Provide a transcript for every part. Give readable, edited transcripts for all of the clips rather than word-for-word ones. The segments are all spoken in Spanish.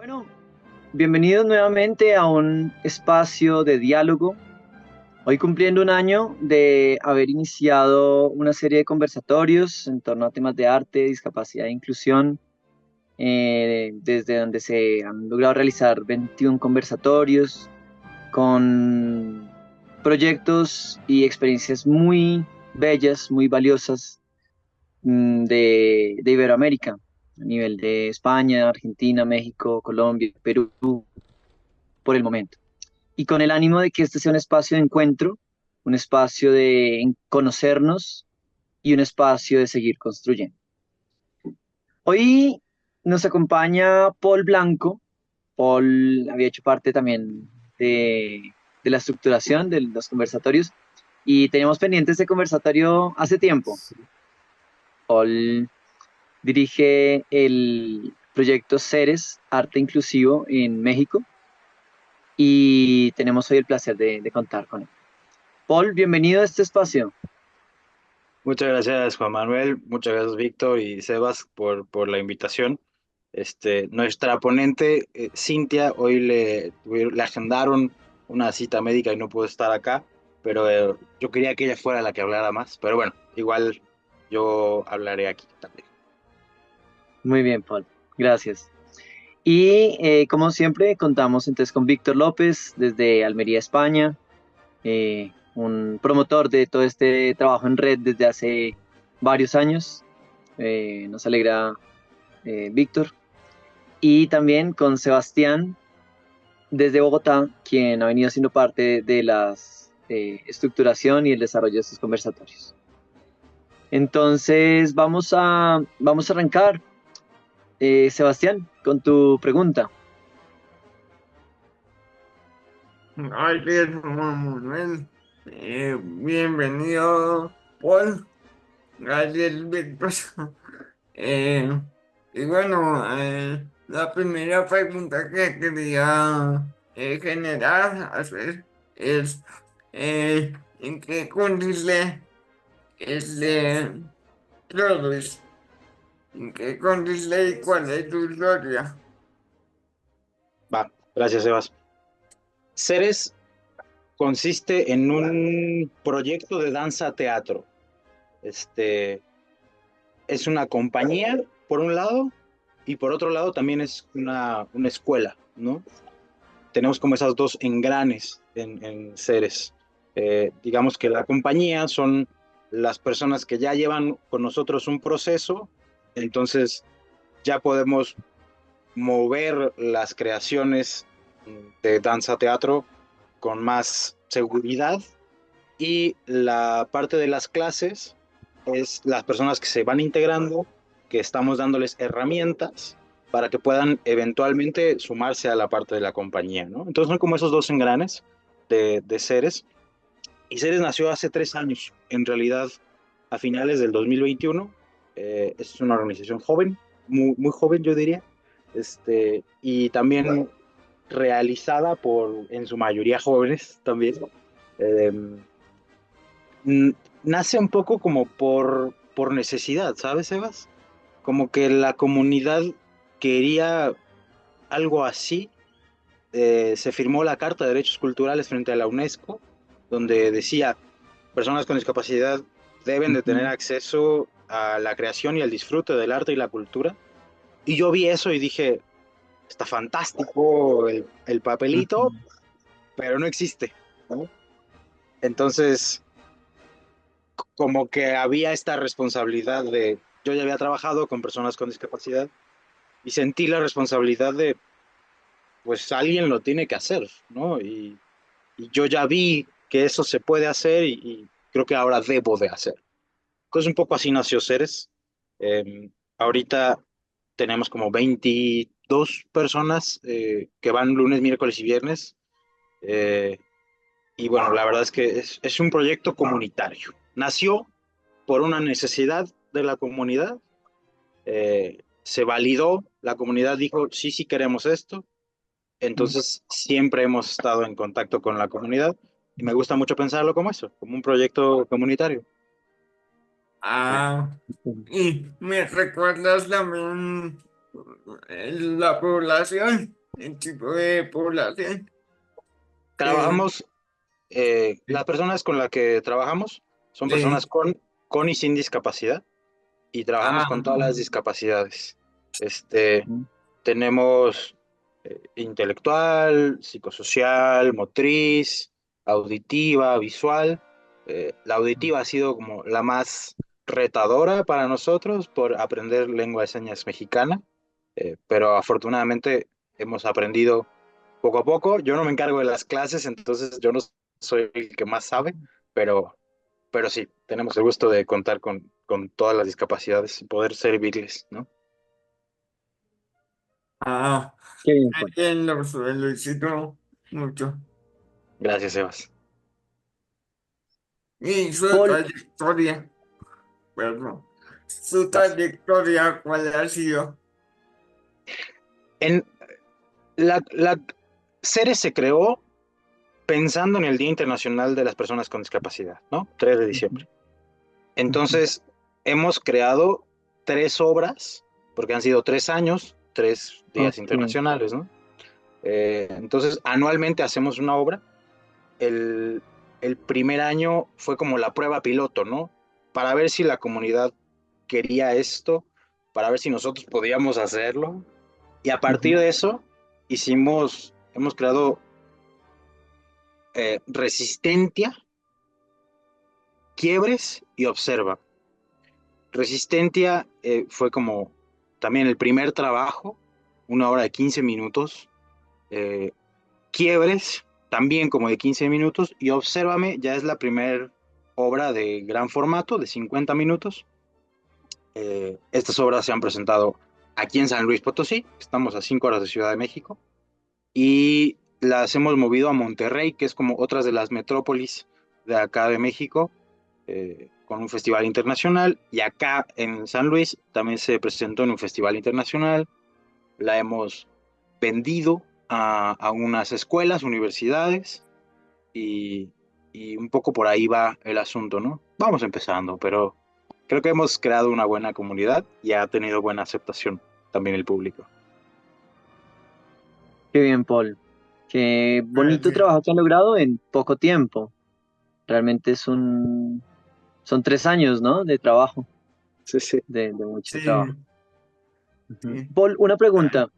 Bueno, bienvenidos nuevamente a un espacio de diálogo. Hoy cumpliendo un año de haber iniciado una serie de conversatorios en torno a temas de arte, discapacidad e inclusión, desde donde se han logrado realizar 21 conversatorios con proyectos y experiencias muy bellas, muy valiosas de Iberoamérica, a nivel de España, Argentina, México, Colombia, Perú, por el momento. Y con el ánimo de que este sea un espacio de encuentro, un espacio de conocernos y un espacio de seguir construyendo. Hoy nos acompaña Paul Blanco. Paul había hecho parte también de la estructuración de los conversatorios y teníamos pendiente este conversatorio hace tiempo. Paul dirige el proyecto Ceres, Arte Inclusivo en México, y tenemos hoy el placer de contar con él. Paul, bienvenido a este espacio. Muchas gracias, Juan Manuel. Muchas gracias, Víctor y Sebas, por la invitación. Nuestra ponente, Cintia, hoy le agendaron una cita médica y no pudo estar acá, pero yo quería que ella fuera la que hablara más. Pero bueno, igual yo hablaré aquí también. Muy bien, Paul. Gracias. Y como siempre, contamos entonces con Víctor López desde Almería, España, un promotor de todo este trabajo en red desde hace varios años. Nos alegra, Víctor. Y también con Sebastián desde Bogotá, quien ha venido siendo parte de la estructuración y el desarrollo de estos conversatorios. Entonces, vamos a arrancar. Sebastián, con tu pregunta. Gracias, Juan Manuel. Bienvenido, Paul. Gracias, Víctor. Eh, y bueno, la primera pregunta que quería hacer es ¿en qué consiste este Clovis? ¿En qué consiste y cuál es tu historia? Va, gracias, Sebas. Ceres consiste en un proyecto de danza-teatro. Este, es una compañía, por un lado, y por otro lado también es una escuela, ¿no? Tenemos como esas dos engranes en Ceres. Digamos que la compañía son las personas que ya llevan con nosotros un proceso, entonces ya podemos mover las creaciones de danza teatro con más seguridad, y la parte de las clases es las personas que se van integrando, que estamos dándoles herramientas para que puedan eventualmente sumarse a la parte de la compañía, ¿no? Entonces son como esos dos engranes de Ceres. Y Ceres nació hace 3 años, en realidad a finales del 2021. Es una organización joven, muy, muy joven yo diría, y también realizada por, en su mayoría, jóvenes también. Eh, Nace un poco como por necesidad, ¿sabes, Sebas? Como que la comunidad quería algo así. Se firmó la Carta de Derechos Culturales frente a la UNESCO, donde decía, personas con discapacidad deben de tener Ujú, acceso a la creación y al disfrute del arte y la cultura. Y yo vi eso y dije, está fantástico el papelito, ujú. pero no existe, ¿no? Entonces, como que había esta responsabilidad de, yo ya había trabajado con personas con discapacidad y sentí la responsabilidad de, pues alguien lo tiene que hacer, ¿no? Y yo ya vi que eso se puede hacer y creo que ahora debo de hacer. Pues un poco así nació Ceres. Ahorita tenemos como 22 personas que van lunes, miércoles y viernes. Eh, y bueno, la verdad es que es un proyecto comunitario. Nació por una necesidad de la comunidad. Se validó, la comunidad dijo, sí, sí queremos esto. Entonces siempre hemos estado en contacto con la comunidad y me gusta mucho pensarlo como eso, como un proyecto comunitario. Ah, y me recuerdas también. la población, el tipo de población que Trabajamos, las personas con las que trabajamos son sí. personas con y sin discapacidad y trabajamos Ah, con todas las discapacidades. Este, Mm. tenemos intelectual, psicosocial, motriz, auditiva, visual. La auditiva ha sido como la más retadora para nosotros por aprender lengua de señas mexicana, pero afortunadamente hemos aprendido poco a poco. Yo no me encargo de las clases, entonces yo no soy el que más sabe, pero, pero sí, tenemos el gusto de contar con todas las discapacidades y poder servirles, ¿no? ah, Qué bien, Paul. lo felicito mucho. Gracias, Sebas. Y su Paul, trayectoria, perdón, su Vas. trayectoria, ¿cuál ha sido? En la Ceres se creó pensando en el Día Internacional de las Personas con Discapacidad, ¿no? 3 de ujú, diciembre. ujú, Entonces, hemos creado 3 obras, porque han sido 3 años, 3 días ok, internacionales, ¿no? Entonces, anualmente hacemos una obra. El, el primer año fue como la prueba piloto, ¿no? Para ver si la comunidad quería esto, para ver si nosotros podíamos hacerlo. Y a partir ujú, de eso, hemos creado Resistencia, Quiebres y Observa. Resistencia fue como también el primer trabajo, una hora de 15 minutos. Eh, Quiebres, también como de 15 minutos. Y Obsérvame ya es la primera obra de gran formato, de 50 minutos. Estas obras se han presentado aquí en San Luis Potosí, estamos a 5 horas de Ciudad de México, y las hemos movido a Monterrey, que es como otras de las metrópolis de acá de México, con un festival internacional, y acá en San Luis también se presentó en un festival internacional. La hemos vendido a unas escuelas, universidades, y, y un poco por ahí va el asunto, ¿no? Vamos empezando, pero creo que hemos creado una buena comunidad y ha tenido buena aceptación también el público. qué bien, Paul. Qué bonito Sí, trabajo que han logrado en poco tiempo. Realmente son 3 años, ¿no? De trabajo, Sí, sí. de mucho sí, trabajo. Ujú. sí. Paul, una pregunta.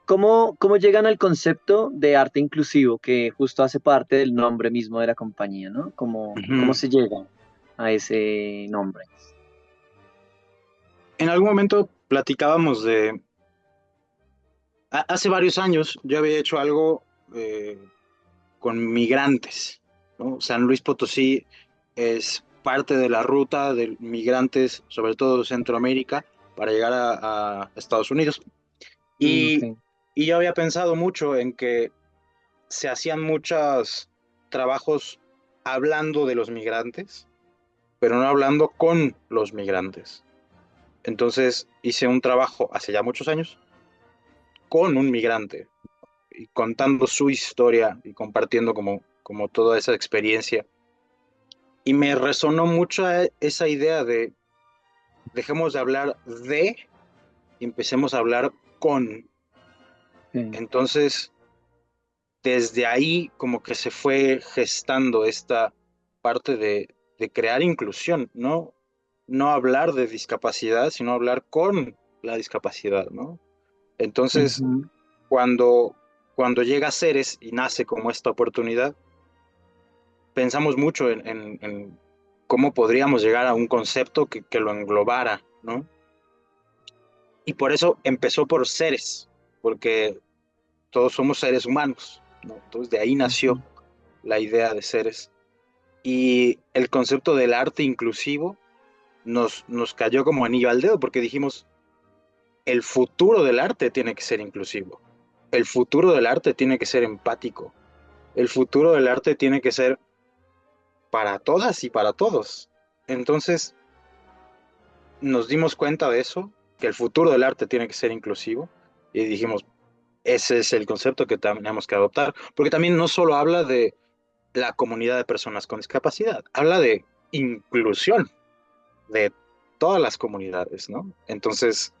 ¿Cómo llegan al concepto de arte inclusivo, que justo hace parte del nombre mismo de la compañía, ¿no? ¿Cómo Ujú. se llega a ese nombre? En algún momento platicábamos hace varios años yo había hecho algo con migrantes, ¿no? San Luis Potosí es parte de la ruta de migrantes, sobre todo de Centroamérica, para llegar a Estados Unidos. Y, Ok. y yo había pensado mucho en que se hacían muchos trabajos hablando de los migrantes, pero no hablando con los migrantes. Entonces hice un trabajo hace ya muchos años con un migrante y contando su historia y compartiendo como toda esa experiencia. Y me resonó mucho esa idea de dejemos de hablar de y empecemos a hablar con. Sí. Entonces, desde ahí como que se fue gestando esta parte de crear inclusión, ¿no? No hablar de discapacidad, sino hablar con la discapacidad, ¿no? Entonces, Ujú. cuando, cuando llega Ceres y nace como esta oportunidad, pensamos mucho en cómo podríamos llegar a un concepto que lo englobara, ¿no? Y por eso empezó por seres, porque todos somos seres humanos, ¿no? Entonces de ahí nació Ujú. la idea de seres. Y el concepto del arte inclusivo nos cayó como anillo al dedo, porque dijimos, el futuro del arte tiene que ser inclusivo, el futuro del arte tiene que ser empático, el futuro del arte tiene que ser para todas y para todos. Entonces nos dimos cuenta de eso, que el futuro del arte tiene que ser inclusivo, y dijimos, ese es el concepto que tenemos que adoptar, porque también no solo habla de la comunidad de personas con discapacidad, habla de inclusión de todas las comunidades, ¿no? Entonces,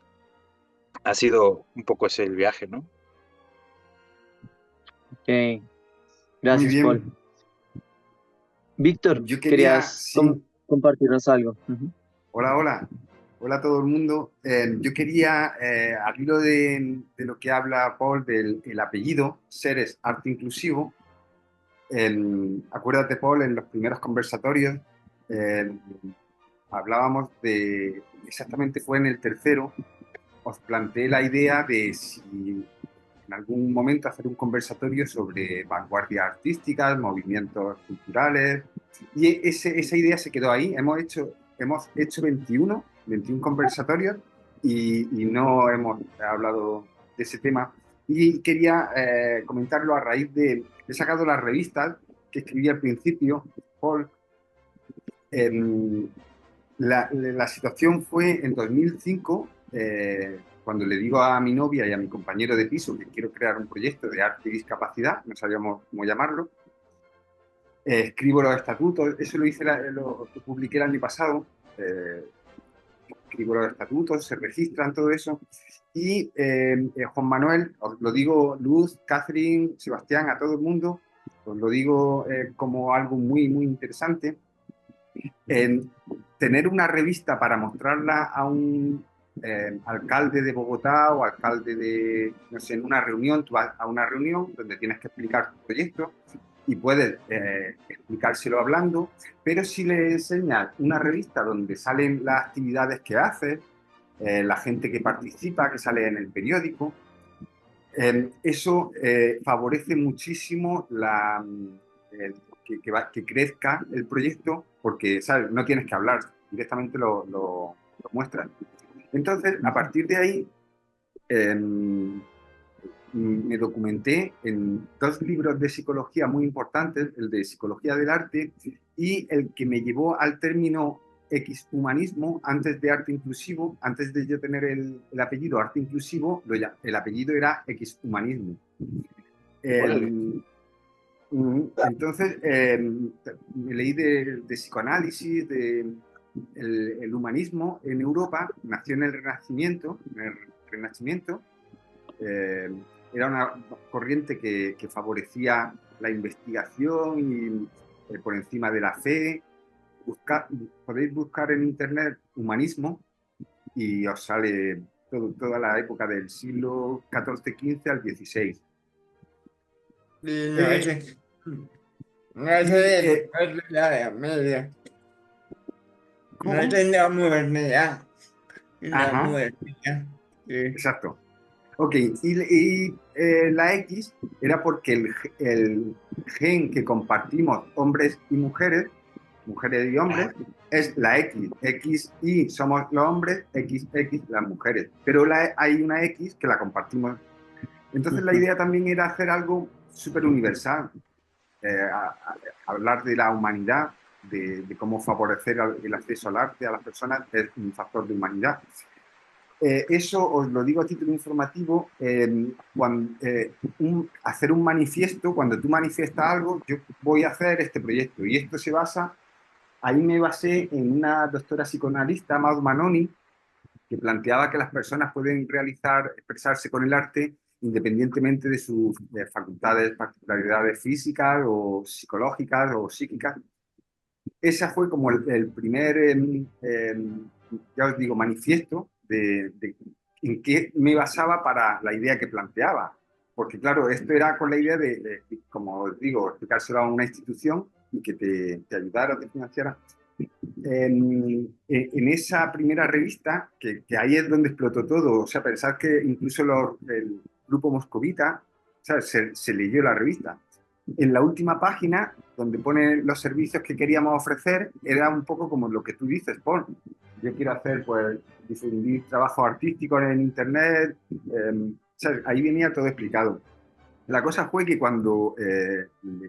ha sido un poco ese el viaje, ¿no? Ok, Muy gracias, Paul. bien. Víctor, Yo quería, ¿querías sí, compartirnos algo? Ujú. hola, hola. Hola a todo el mundo. Yo quería, al hilo de lo que habla Paul del el apellido, Seres Arte Inclusivo, acuérdate, Paul, en los primeros conversatorios eh, hablábamos de, exactamente fue en el tercero, os planteé la idea de si en algún momento hacer un conversatorio sobre vanguardias artísticas, movimientos culturales, y esa idea se quedó ahí. Hemos hecho 21 conversatorios y no hemos hablado de ese tema. Y quería comentarlo a raíz de, he sacado las revistas que escribí al principio, Paul. La situación fue en 2005, cuando le digo a mi novia y a mi compañero de piso que quiero crear un proyecto de arte y discapacidad, no sabíamos cómo llamarlo. Escribo los estatutos, eso lo hice, lo publiqué el año pasado. Escribo los estatutos, se registran todo eso. Y Juan Manuel, os lo digo, Luz, Catherine, Sebastián, a todo el mundo, os lo digo como algo muy, muy interesante. En tener una revista para mostrarla a un alcalde de Bogotá o alcalde de, no sé, en una reunión, tú vas a una reunión donde tienes que explicar tu proyecto y puedes explicárselo hablando, pero si le enseñas una revista donde salen las actividades que haces, la gente que participa, que sale en el periódico, eso favorece muchísimo que crezca el proyecto porque, ¿sabes? No tienes que hablar, directamente lo muestras. Entonces, a partir de ahí, eh, me documenté en dos libros de psicología muy importantes, el de Psicología del Arte y el que me llevó al término X-humanismo, antes de arte inclusivo, antes de yo tener el apellido arte inclusivo, el apellido era X-humanismo. Entonces, me leí de psicoanálisis, el humanismo en Europa, nació en el Renacimiento. eh, Era una corriente que favorecía la investigación y por encima de la fe. Podéis buscar en internet humanismo y os sale toda la época del siglo XIV-XV al XVI. Y no, Eh, ese y, de la Edad Media, no es ¿Cómo? en la modernidad, en la Ajá, modernidad. Sí. exacto. Ok, y la X era porque el gen que compartimos hombres y mujeres y hombres, es la X. X y somos los hombres, XX las mujeres. Pero hay una X que la compartimos. Entonces la Ujú. idea también era hacer algo súper universal, hablar de la humanidad, de cómo favorecer el acceso al arte a las personas es un factor de humanidad. Eso os lo digo a título informativo, hacer un manifiesto, cuando tú manifiestas algo, yo voy a hacer este proyecto y esto se basa, ahí me basé en una doctora psicoanalista, Maud Manoni, que planteaba que las personas pueden expresarse con el arte independientemente de sus facultades, particularidades físicas o psicológicas o psíquicas. Ese fue como el primer, ya os digo, manifiesto de en qué me basaba para la idea que planteaba. Porque claro, esto era con la idea como os digo, explicárselo a una institución y que te ayudara, te financiara. En esa primera revista, que ahí es donde explotó todo, o sea, pensar que incluso el grupo moscovita, o sea, se leyó la revista. En la última página, donde pone los servicios que queríamos ofrecer, era un poco como lo que tú dices, Paul. Yo quiero hacer, pues, difundir trabajos artísticos en Internet. O sea, ahí venía todo explicado. La cosa fue que cuando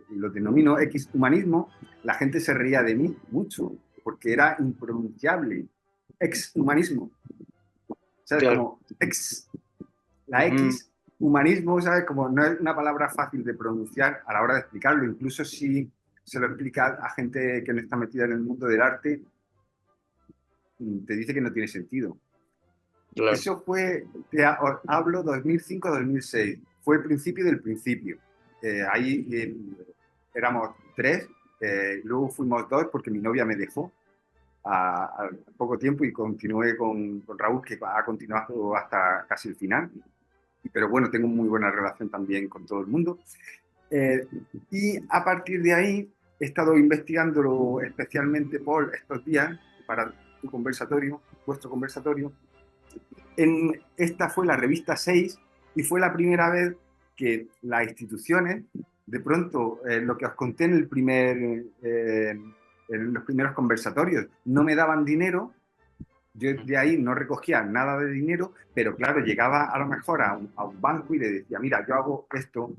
lo denomino X-humanismo, la gente se reía de mí mucho, porque era impronunciable. Ex-humanismo. ¿Sabes? Claro. Como la X, humanismo, ¿sabes? Como no es una palabra fácil de pronunciar a la hora de explicarlo. Incluso si se lo explica a gente que no está metida en el mundo del arte, te dice que no tiene sentido. Claro. Eso fue, os hablo 2005-2006, fue el principio del principio. Ahí éramos tres, luego fuimos dos porque mi novia me dejó a poco tiempo y continué con Raúl, que ha continuado hasta casi el final. Pero bueno, tengo muy buena relación también con todo el mundo. Eh, y a partir de ahí he estado investigándolo especialmente por estos días para tu conversatorio, vuestro conversatorio. Esta fue la revista 6 y fue la primera vez que las instituciones, de pronto, lo que os conté en los primeros conversatorios, no me daban dinero. Yo de ahí no recogía nada de dinero, pero claro, llegaba a lo mejor a un banco y le decía, mira, yo hago esto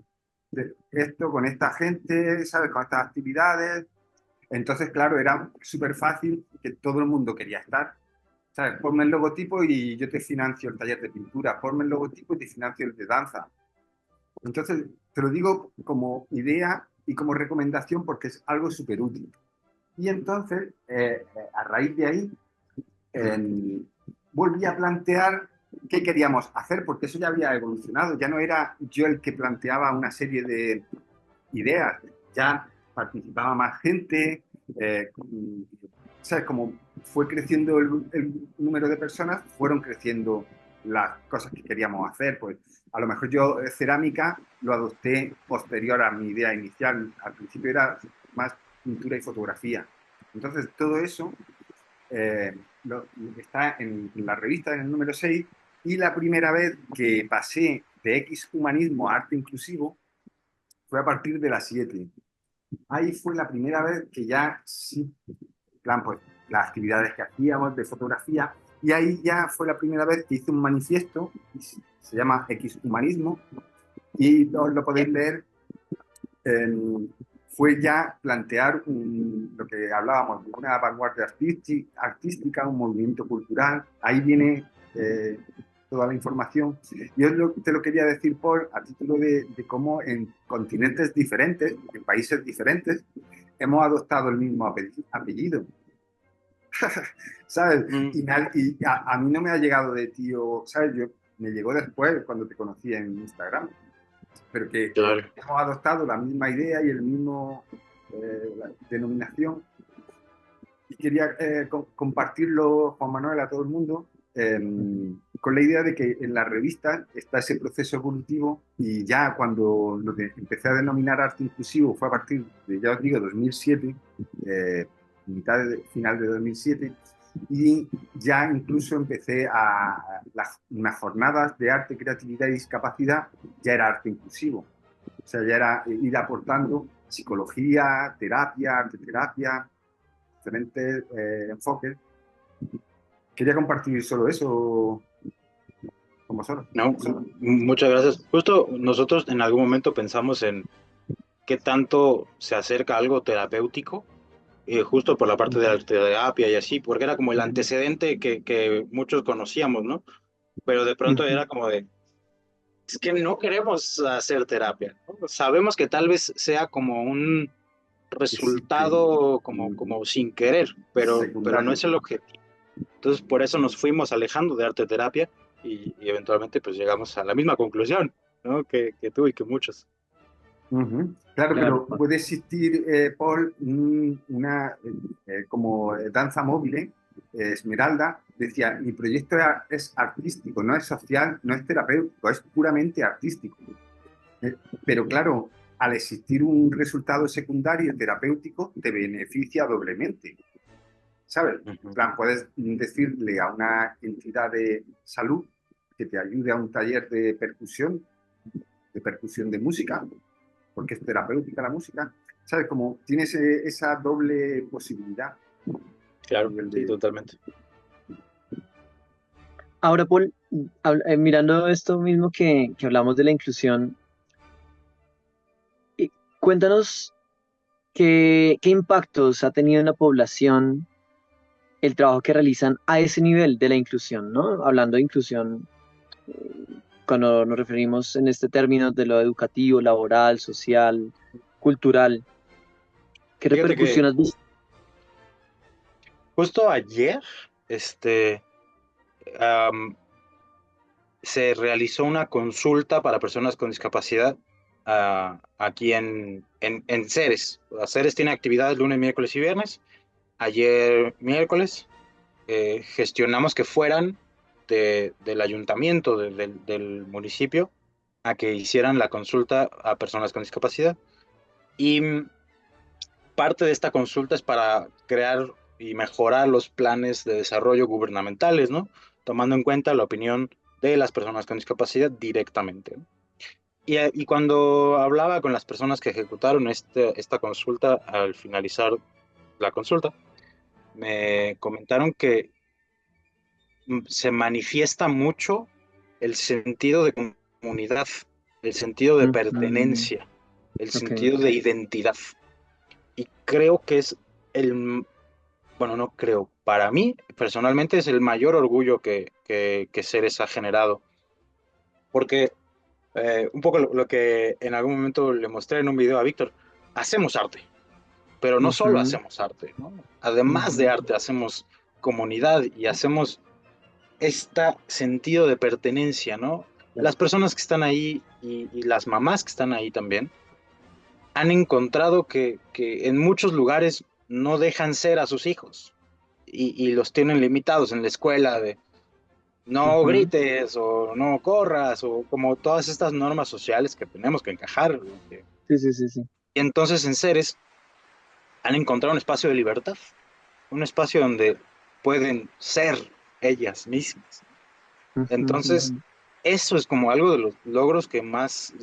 con esta gente, ¿sabes? Con estas actividades. Entonces, claro, era súper fácil que todo el mundo quería estar. ¿Sabes? Ponme el logotipo y yo te financio el taller de pintura. Ponme el logotipo y te financio el de danza. Entonces, te lo digo como idea y como recomendación porque es algo súper útil. Y entonces, a raíz de ahí, volví a plantear qué queríamos hacer, porque eso ya había evolucionado. Ya no era yo el que planteaba una serie de ideas, ya participaba más gente. ¿Sabes? Como fue creciendo el número de personas, fueron creciendo las cosas que queríamos hacer. Pues a lo mejor yo cerámica lo adopté posterior a mi idea inicial. Al principio era más pintura y fotografía. Entonces todo eso eh, está en la revista en el número 6 y la primera vez que pasé de X humanismo a arte inclusivo fue a partir de la 7. Ahí fue la primera vez que ya sí, en plan, pues las actividades que hacíamos de fotografía, y ahí ya fue la primera vez que hice un manifiesto, se llama X Humanismo, y lo podéis leer. Fue ya plantear lo que hablábamos, una vanguardia artística, un movimiento cultural. Ahí viene toda la información. Yo te lo quería decir, Paul, a título de cómo en continentes diferentes, en países diferentes, hemos adoptado el mismo apellido. ¿Sabes? Mm, A mí no me ha llegado de tío, ¿sabes? Me llegó después cuando te conocí en Instagram, pero que claro. hemos adoptado la misma idea y el mismo la denominación. Y quería compartirlo, Juan Manuel, a todo el mundo, con la idea de que en la revista está ese proceso evolutivo y ya cuando empecé a denominar arte inclusivo fue a partir de, ya os digo, 2007, final de 2007, y ya incluso empecé unas jornadas de arte, creatividad y discapacidad, ya era arte inclusivo. O sea, ya era ir aportando psicología, terapia, arte terapia, diferentes enfoques. Quería compartir solo eso con vosotros. No, muchas gracias. Justo nosotros en algún momento pensamos en qué tanto se acerca a algo terapéutico, justo por la parte de la terapia y así, porque era como el antecedente que muchos conocíamos, ¿no? Pero de pronto era como de, es que no queremos hacer terapia, ¿no? Sabemos que tal vez sea como un resultado como sin querer, pero no Secundario. es el objetivo. Entonces por eso nos fuimos alejando de arte terapia y eventualmente pues llegamos a la misma conclusión, ¿no? Que tú y que muchos. Claro, Claro, pero puede existir, Paul, una como danza móvil, Esmeralda decía, mi proyecto es artístico, no es social, no es terapéutico, es puramente artístico. Pero claro, al existir un resultado secundario terapéutico, te beneficia doblemente, ¿sabes? En plan, puedes decirle a una entidad de salud que te ayude a un taller de percusión de música, porque es terapéutica la música, ¿sabes? Como tienes esa doble posibilidad. Claro, Nivel sí, de... totalmente. ahora, Paul, mirando esto mismo que hablamos de la inclusión, cuéntanos qué impactos ha tenido en la población el trabajo que realizan a ese nivel de la inclusión, ¿no? Hablando de inclusión, cuando nos referimos en este término de lo educativo, laboral, social, cultural, ¿qué Fíjate que repercusiones has visto? justo ayer, este, am, se realizó una consulta para personas con discapacidad aquí en Ceres. Ceres tiene actividades lunes, miércoles y viernes. Ayer miércoles gestionamos que fueran del ayuntamiento, del municipio, a que hicieran la consulta a personas con discapacidad. Y parte de esta consulta es para crear y mejorar los planes de desarrollo gubernamentales, ¿no? Tomando en cuenta la opinión de las personas con discapacidad directamente, ¿no? Y cuando hablaba con las personas que ejecutaron esta consulta, al finalizar la consulta, me comentaron que se manifiesta mucho el sentido de comunidad, el sentido de Ujú. pertenencia, el Ok. sentido de identidad. Y creo que es el, bueno, no creo, para mí personalmente es el mayor orgullo que Ceres ha generado. Porque un poco lo que en algún momento le mostré en un video a Víctor, hacemos arte, pero no solo Ujú, hacemos arte, ¿no? Además de ujú. arte, hacemos comunidad y hacemos este sentido de pertenencia, ¿no? Las personas que están ahí y las mamás que están ahí también han encontrado que en muchos lugares no dejan ser a sus hijos y los tienen limitados en la escuela de no Ujú. grites o no corras o como todas estas normas sociales que tenemos que encajar. Sí, sí, sí, sí. Y entonces en Ceres han encontrado un espacio de libertad, un espacio donde pueden ser ellas mismas. Ujú, Entonces, ujú. eso es como algo de los logros que más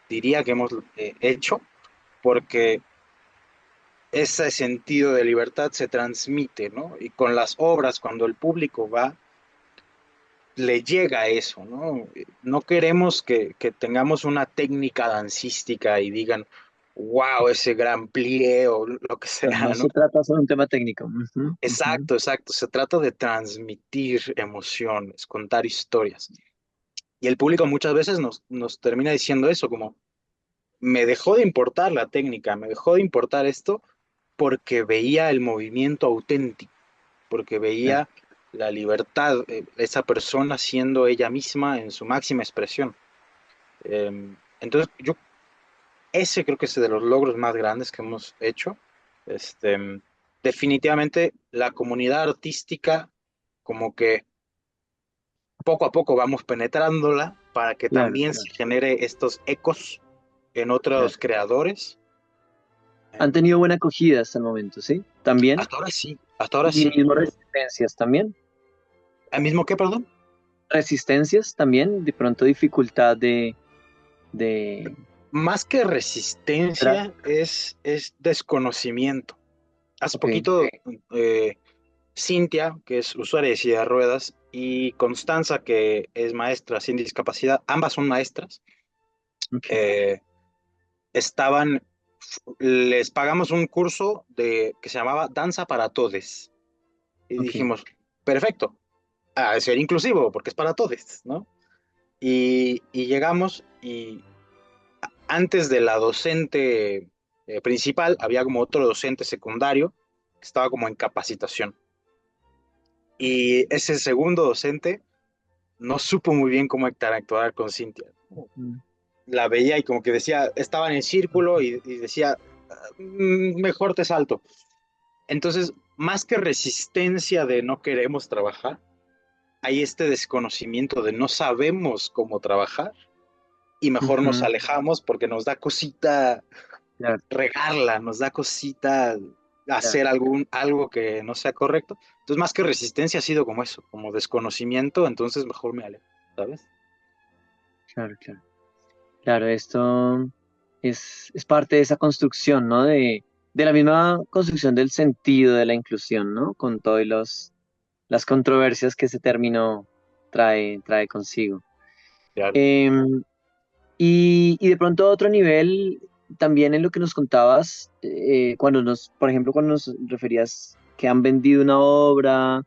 diría que hemos hecho, porque ese sentido de libertad se transmite, ¿no? Y con las obras, cuando el público va, le llega eso, ¿no? No queremos que tengamos una técnica dancística y digan, wow, ese gran plié o lo que Pero sea, no ¿no? se trata solo de un tema técnico. Ujú, ujú. Exacto, exacto. Se trata de transmitir emociones, contar historias. Y el público muchas veces nos termina diciendo eso, como, me dejó de importar la técnica, me dejó de importar esto porque veía el movimiento auténtico, porque Claro. veía la libertad, esa persona siendo ella misma en su máxima expresión. Entonces, ese creo que es de los logros más grandes que hemos hecho. Este, definitivamente la comunidad artística, como que poco a poco vamos penetrándola para que Claro, también claro, se genere estos ecos en otros claro. creadores. Han Em, tenido buena acogida hasta el momento, ¿sí? También. hasta ahora sí, hasta ahora Y sí. mismo resistencias también. ¿El mismo qué, perdón? Resistencias también, de pronto dificultad de... Más que resistencia es desconocimiento. Hace Ok, poquito, eh, Cintia, que es usuaria de silla de ruedas, y Constanza, que es maestra sin discapacidad, ambas son maestras, ok, eh, estaban, les pagamos un curso que se llamaba Danza para Todes. Y ok. dijimos, perfecto, a ser inclusivo, porque es para todos, ¿no? Y llegamos y antes de la docente principal había como otro docente secundario que estaba como en capacitación. Y ese segundo docente no supo muy bien cómo interactuar con Cintia. Mm, La veía y como que decía, estaba en el círculo y decía, mejor te salto. Entonces, más que resistencia de no queremos trabajar, hay este desconocimiento de no sabemos cómo trabajar y mejor nos ujú. alejamos porque nos da cosita Claro, regarla, nos da cosita claro, hacer algo que no sea correcto. Entonces, más que resistencia ha sido como eso, como desconocimiento, entonces mejor me alejo, ¿sabes? claro, claro. Claro, esto es parte de esa construcción, ¿no? De la misma construcción del sentido de la inclusión, ¿no? Con todas las controversias que ese término trae consigo. Claro. Em, y de pronto a otro nivel, también en lo que nos contabas, por ejemplo, cuando nos referías que han vendido una obra,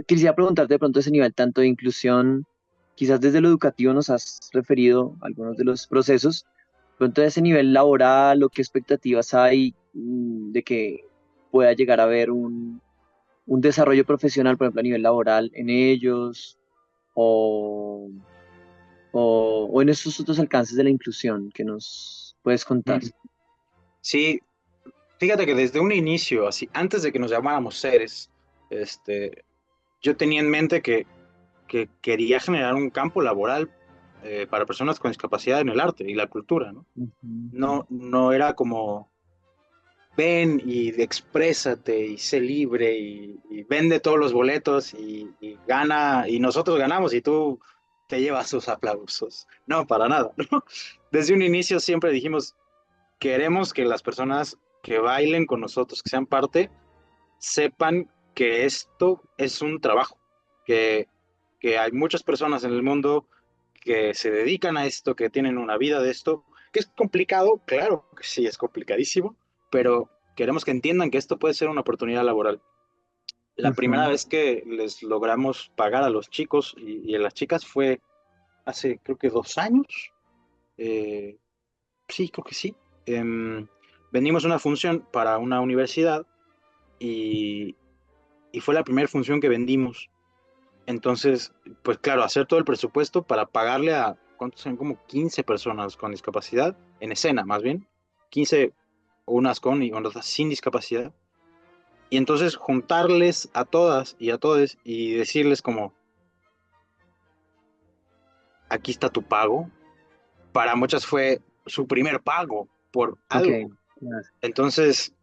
quisiera preguntarte de pronto ese nivel tanto de inclusión, quizás desde lo educativo nos has referido a algunos de los procesos, de pronto de ese nivel laboral o qué expectativas hay de que pueda llegar a haber un desarrollo profesional, por ejemplo, a nivel laboral en ellos. o, o en esos otros alcances de la inclusión que nos puedes contar? Sí, fíjate que desde un inicio, así, antes de que nos llamáramos seres, yo tenía en mente que quería generar un campo laboral para personas con discapacidad en el arte y la cultura, ¿no? Ujú. No era como ven y exprésate y sé libre y vende todos los boletos y gana y nosotros ganamos y tú te llevas sus aplausos. No, para nada, ¿no? Desde un inicio siempre dijimos, queremos que las personas que bailen con nosotros, que sean parte, sepan que esto es un trabajo, que, que hay muchas personas en el mundo que se dedican a esto, que tienen una vida de esto, que es complicado, claro que sí, es complicadísimo, pero queremos que entiendan que esto puede ser una oportunidad laboral. La primera Ujú. vez que les logramos pagar a los chicos y a las chicas fue hace creo que 2 años. Eh, sí, creo que sí. Em, Vendimos una función para una universidad y, y fue la primera función que vendimos. Entonces, pues claro, hacer todo el presupuesto para pagarle a, ¿cuántos son? Como 15 personas con discapacidad, en escena más bien, 15 unas con y otras sin discapacidad. Y entonces juntarles a todas y a todos y decirles como, aquí está tu pago. Para muchas fue su primer pago por Ok, algo. claro, Entonces,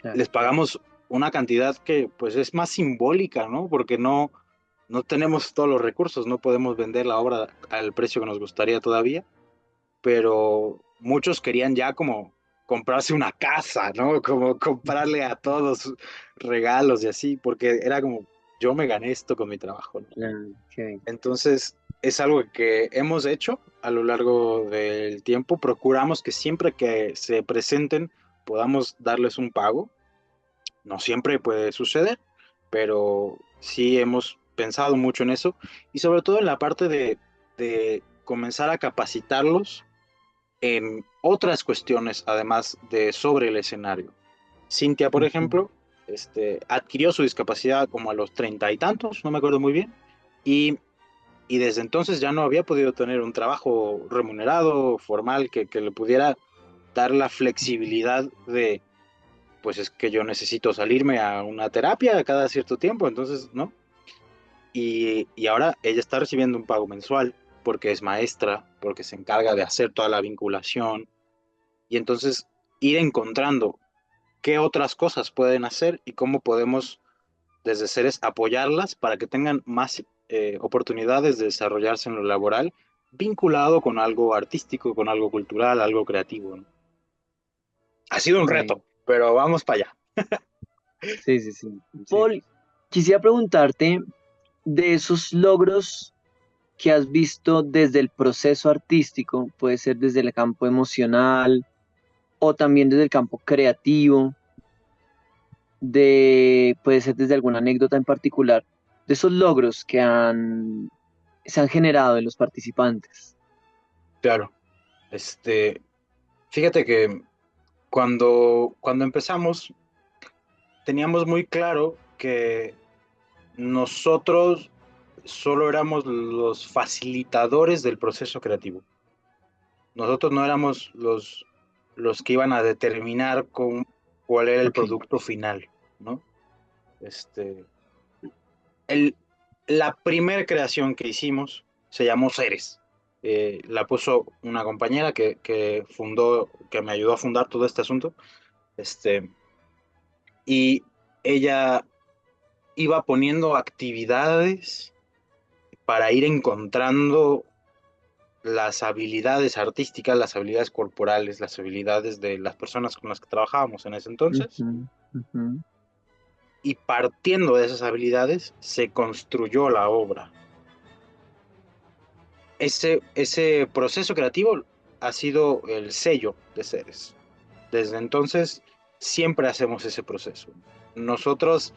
claro. les pagamos una cantidad que pues es más simbólica, ¿no? Porque no tenemos todos los recursos, no podemos vender la obra al precio que nos gustaría todavía, pero muchos querían ya como comprarse una casa, ¿no? Como comprarle a todos regalos y así, porque era como, yo me gané esto con mi trabajo, ¿no? Claro, ok. Entonces, es algo que hemos hecho a lo largo del tiempo. Procuramos que siempre que se presenten podamos darles un pago. No siempre puede suceder, pero sí hemos pensado mucho en eso y sobre todo en la parte de comenzar a capacitarlos en otras cuestiones, además de sobre el escenario. Cintia, por Ujú. ejemplo, adquirió su discapacidad como a los 30 y tantos, no me acuerdo muy bien, y, y desde entonces ya no había podido tener un trabajo remunerado, formal, que le pudiera dar la flexibilidad de, pues es que yo necesito salirme a una terapia cada cierto tiempo, entonces, ¿no? Y ahora ella está recibiendo un pago mensual porque es maestra, porque se encarga de hacer toda la vinculación y entonces ir encontrando qué otras cosas pueden hacer y cómo podemos desde Ceres apoyarlas para que tengan más oportunidades de desarrollarse en lo laboral vinculado con algo artístico, con algo cultural, algo creativo, ¿no? Ha sido un Ok. reto, pero vamos para allá. Sí, sí, sí. Sí. Paul, quisiera preguntarte de esos logros que has visto desde el proceso artístico, puede ser desde el campo emocional o también desde el campo creativo, puede ser desde alguna anécdota en particular, de esos logros que se han generado en los participantes. Claro, fíjate que cuando empezamos teníamos muy claro que nosotros solo éramos los facilitadores del proceso creativo. Nosotros no éramos los que iban a determinar cuál era el Ok, producto final, ¿no? Este, el, la primera creación que hicimos se llamó Ceres. La puso una compañera que me ayudó a fundar todo este asunto. Y ella iba poniendo actividades para ir encontrando las habilidades artísticas, las habilidades corporales, las habilidades de las personas con las que trabajábamos en ese entonces, ujú, ujú, y partiendo de esas habilidades se construyó la obra. Ese proceso creativo ha sido el sello de Ceres. Desde entonces siempre hacemos ese proceso. Nosotros,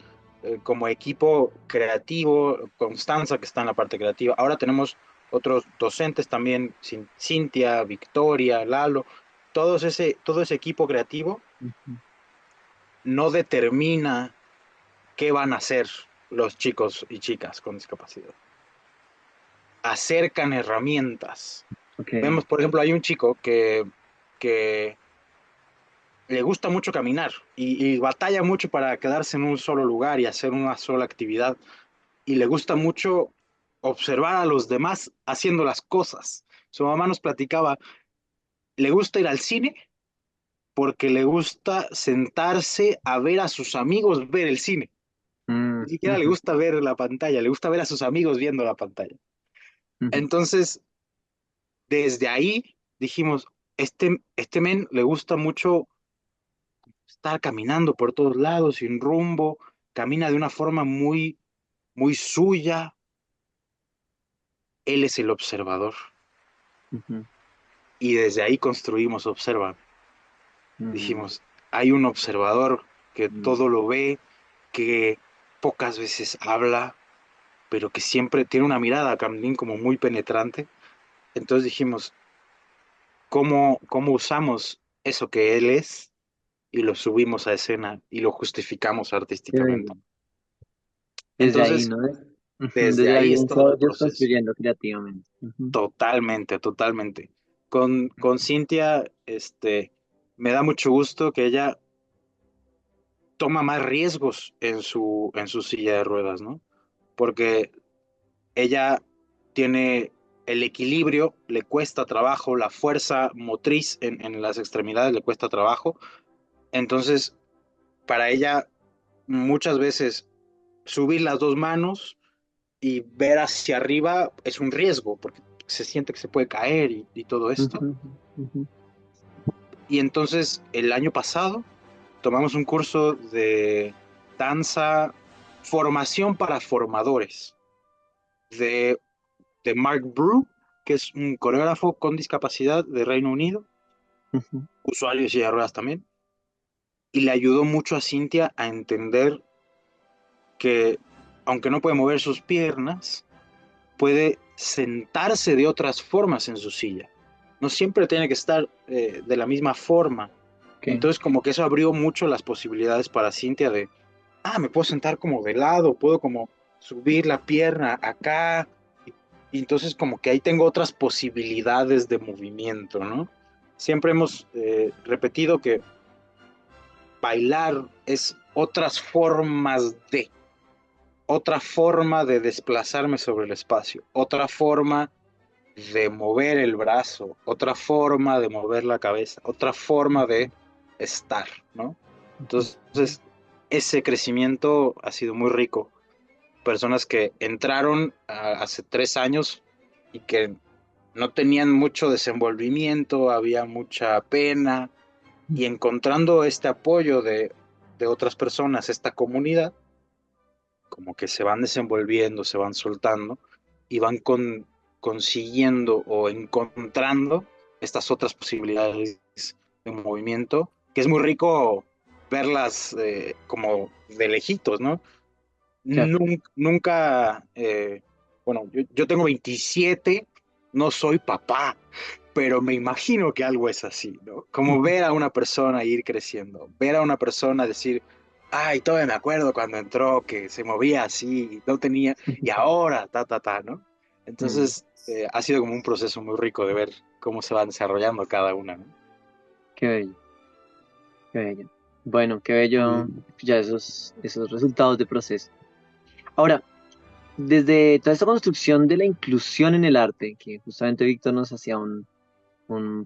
como equipo creativo, Constanza que está en la parte creativa, ahora tenemos otros docentes también, Cintia, Victoria, Lalo, todo ese equipo creativo ujú. no determina qué van a hacer los chicos y chicas con discapacidad. acercan herramientas. Ok. Vemos, por ejemplo, hay un chico que le gusta mucho caminar y batalla mucho para quedarse en un solo lugar y hacer una sola actividad. Y le gusta mucho observar a los demás haciendo las cosas. Su mamá nos platicaba, le gusta ir al cine porque le gusta sentarse a ver a sus amigos ver el cine. Mm, Ni siquiera le ujú, gusta ver la pantalla, le gusta ver a sus amigos viendo la pantalla. ujú, Entonces, desde ahí dijimos, este men le gusta mucho estar caminando por todos lados, sin rumbo, camina de una forma muy, muy suya. Él es el observador. ujú, Y desde ahí construimos Observa. mm, Dijimos, hay un observador que mm. todo lo ve, que pocas veces habla, pero que siempre tiene una mirada también como muy penetrante. Entonces dijimos, ¿cómo usamos eso que él es y lo subimos a escena y lo justificamos Qué bello. artísticamente? Desde ahí, Entonces, ¿no? Ujú, desde desde ahí ahí es todo el ensayos proceso. construyendo creativamente. Ujú, Totalmente, totalmente. Con Cintia, me da mucho gusto que ella toma más riesgos en su silla de ruedas, ¿no? Porque ella tiene el equilibrio, le cuesta trabajo, la fuerza motriz en las extremidades le cuesta trabajo. Entonces, para ella, muchas veces subir las dos manos y ver hacia arriba es un riesgo, porque se siente que se puede caer y todo esto. ujú, ujú, Y entonces, el año pasado, tomamos un curso de danza, formación para formadores, de, de Mark Brew, que es un coreógrafo con discapacidad de Reino Unido, ujú. usuario de silla de ruedas también, y le ayudó mucho a Cintia a entender que, aunque no puede mover sus piernas, puede sentarse de otras formas en su silla. No siempre tiene que estar de la misma forma. Ok. Entonces, como que eso abrió mucho las posibilidades para Cintia de, me puedo sentar como de lado, puedo como subir la pierna acá, y entonces como que ahí tengo otras posibilidades de movimiento, ¿no? Siempre hemos repetido que bailar es otra forma de desplazarme sobre el espacio, otra forma de mover el brazo, otra forma de mover la cabeza, otra forma de estar, ¿no? Entonces, ese crecimiento ha sido muy rico. Personas que entraron hace 3 años y que no tenían mucho desenvolvimiento, había mucha pena, y encontrando este apoyo de otras personas, esta comunidad, como que se van desenvolviendo, se van soltando y van consiguiendo o encontrando estas otras posibilidades de movimiento, que es muy rico verlas como de lejitos, ¿no? Claro. Nunca, bueno, yo tengo 27, no soy papá, pero me imagino que algo es así, ¿no? Como Ujú. ver a una persona ir creciendo, ver a una persona decir, ay, todavía me acuerdo cuando entró que se movía así, no tenía, y ahora, ¿no? Mm, Entonces, ha sido como un proceso muy rico de ver cómo se va desarrollando cada una, ¿no? qué bello, qué bello. Bueno, qué bello ya esos resultados de proceso. Ahora, desde toda esta construcción de la inclusión en el arte, que justamente Víctor nos hacía un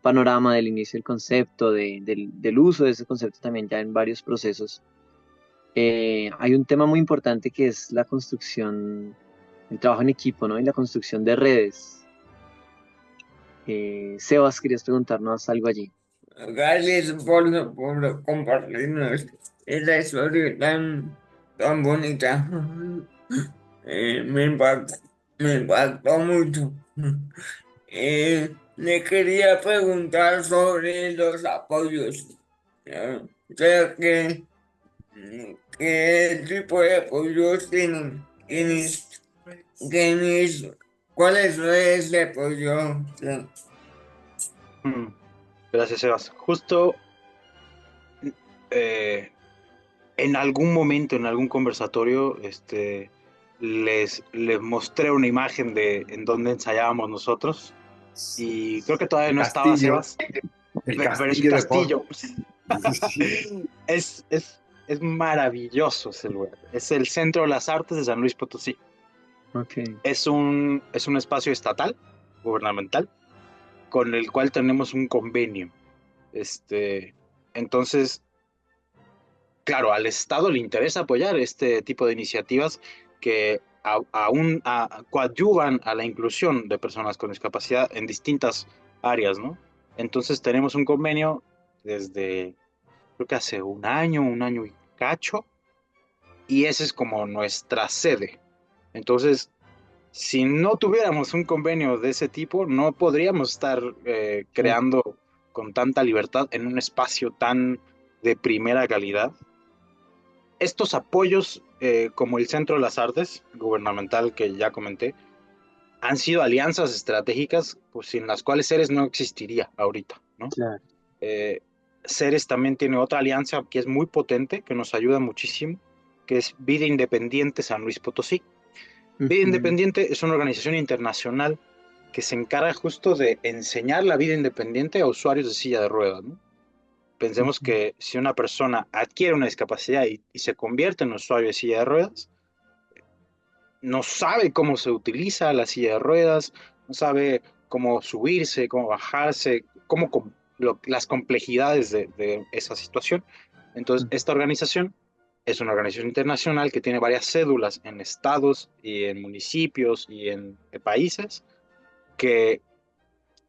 panorama del inicio del concepto, del uso de ese concepto también ya en varios procesos, hay un tema muy importante que es la construcción, el trabajo en equipo, ¿no? Y la construcción de redes. Sebas, querías preguntarnos algo allí. Gracias por compartirnos esta historia tan bonita. Me impactó mucho. Le quería preguntar sobre los apoyos. O sea, ¿qué tipo de apoyos tienen? ¿Quiénes, cuáles redes de apoyo? Mm, Gracias, Sebas. Justo eh, en algún momento, en algún conversatorio, les mostré una imagen de en donde ensayábamos nosotros y creo que todavía El no estaba castillo, Sebas, el pero el castillo de Paul. castillo Sí. es, es, es maravilloso ese lugar. Es el Centro de las Artes de San Luis Potosí. Ok. Es un espacio estatal, gubernamental, con el cual tenemos un convenio. Entonces, claro, al Estado le interesa apoyar este tipo de iniciativas que aún coadyuvan a la inclusión de personas con discapacidad en distintas áreas, ¿no? Entonces tenemos un convenio desde, creo que hace un año y cacho, y esa es como nuestra sede. Entonces, si no tuviéramos un convenio de ese tipo, no podríamos estar creando con tanta libertad en un espacio tan de primera calidad. Estos apoyos, como el Centro de las Artes gubernamental que ya comenté, han sido alianzas estratégicas pues, sin las cuales Ceres no existiría ahorita, ¿no? Claro. Ceres también tiene otra alianza que es muy potente, que nos ayuda muchísimo, que es Vida Independiente San Luis Potosí. Vida Ujú. Independiente es una organización internacional que se encarga justo de enseñar la vida independiente a usuarios de silla de ruedas, ¿no? Pensemos Ujú. que si una persona adquiere una discapacidad y se convierte en usuario de silla de ruedas, no sabe cómo se utiliza la silla de ruedas, no sabe cómo subirse, cómo bajarse, las complejidades de esa situación. Entonces, Ujú. esta organización es una organización internacional que tiene varias cédulas en estados y en municipios y en países que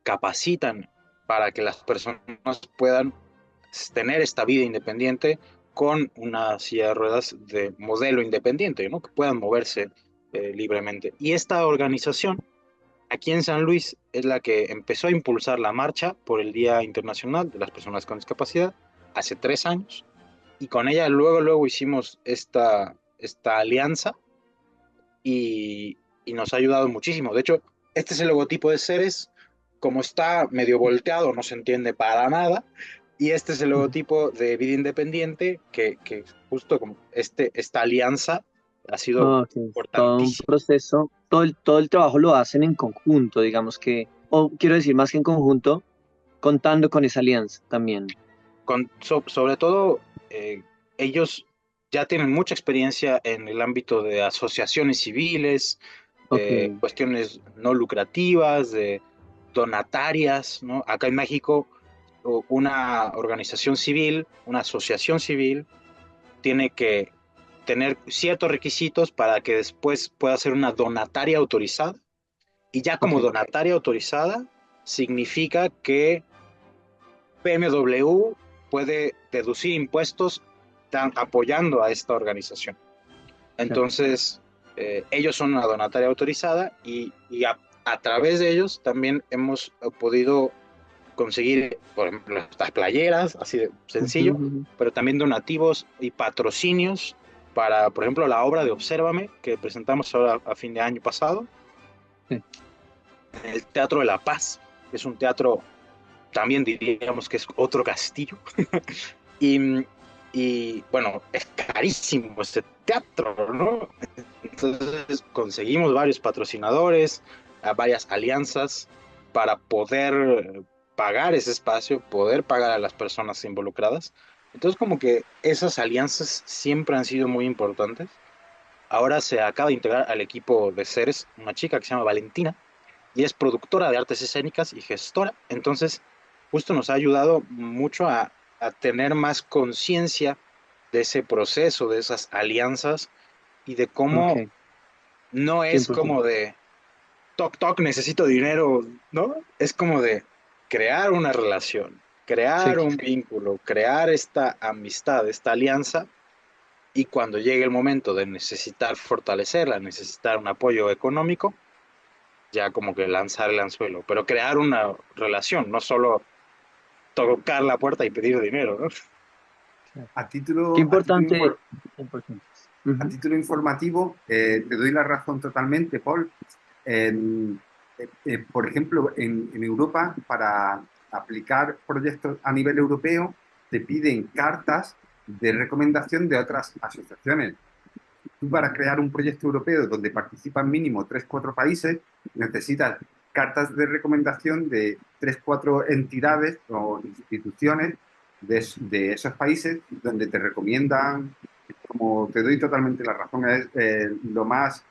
capacitan para que las personas puedan tener esta vida independiente con una silla de ruedas de modelo independiente, ¿no? Que puedan moverse libremente. Y esta organización, aquí en San Luis, es la que empezó a impulsar la marcha por el Día Internacional de las Personas con Discapacidad hace 3 años. Y con ella luego hicimos esta alianza y nos ha ayudado muchísimo. De hecho, este es el logotipo de Ceres, como está medio volteado, no se entiende para nada. Y este es el Ujú. logotipo de Vida Independiente, que justo como esta alianza ha sido Ok, todo un importantísima. proceso, todo el trabajo lo hacen en conjunto, digamos que, o quiero decir más que en conjunto, contando con esa alianza también. Sobre todo, ellos ya tienen mucha experiencia en el ámbito de asociaciones civiles, Ok, de cuestiones no lucrativas, de donatarias, ¿no? Acá en México, una organización civil, una asociación civil, tiene que tener ciertos requisitos para que después pueda ser una donataria autorizada. Y ya como ok, donataria autorizada, significa que BMW puede deducir impuestos apoyando a esta organización. claro. Entonces, ellos son una donataria autorizada y a través de ellos también hemos podido conseguir, por ejemplo, estas playeras, así de Ujú, sencillo, ujú. pero también donativos y patrocinios para, por ejemplo, la obra de Obsérvame que presentamos ahora a fin de año pasado Sí, en el Teatro de la Paz, que es un teatro, también diríamos que es otro castillo. Y, y bueno, es carísimo este teatro, ¿no? Entonces conseguimos varios patrocinadores, varias alianzas para poder pagar ese espacio, poder pagar a las personas involucradas. Entonces como que esas alianzas siempre han sido muy importantes. Ahora se acaba de integrar al equipo de Ceres una chica que se llama Valentina y es productora de artes escénicas y gestora. Entonces justo nos ha ayudado mucho a tener más conciencia de ese proceso, de esas alianzas y de cómo ok, no es 100%. como de toc toc, necesito dinero, ¿no? Es como de crear una relación, Sí, crear un vínculo, crear esta amistad, esta alianza, y cuando llegue el momento de necesitar fortalecerla, necesitar un apoyo económico, ya como que lanzar el anzuelo, pero crear una relación, no solo tocar la puerta y pedir dinero, ¿no? claro. A Qué título, a título, importante, qué importante. a Ujú. título informativo, te doy la razón totalmente, Paul. En- por ejemplo, en Europa, para aplicar proyectos a nivel europeo, te piden cartas de recomendación de otras asociaciones. Tú para crear un proyecto europeo donde participan mínimo 3 4 países, necesitas cartas de recomendación de 3 4 entidades o instituciones de esos países donde te recomiendan, como te doy totalmente la razón, es lo más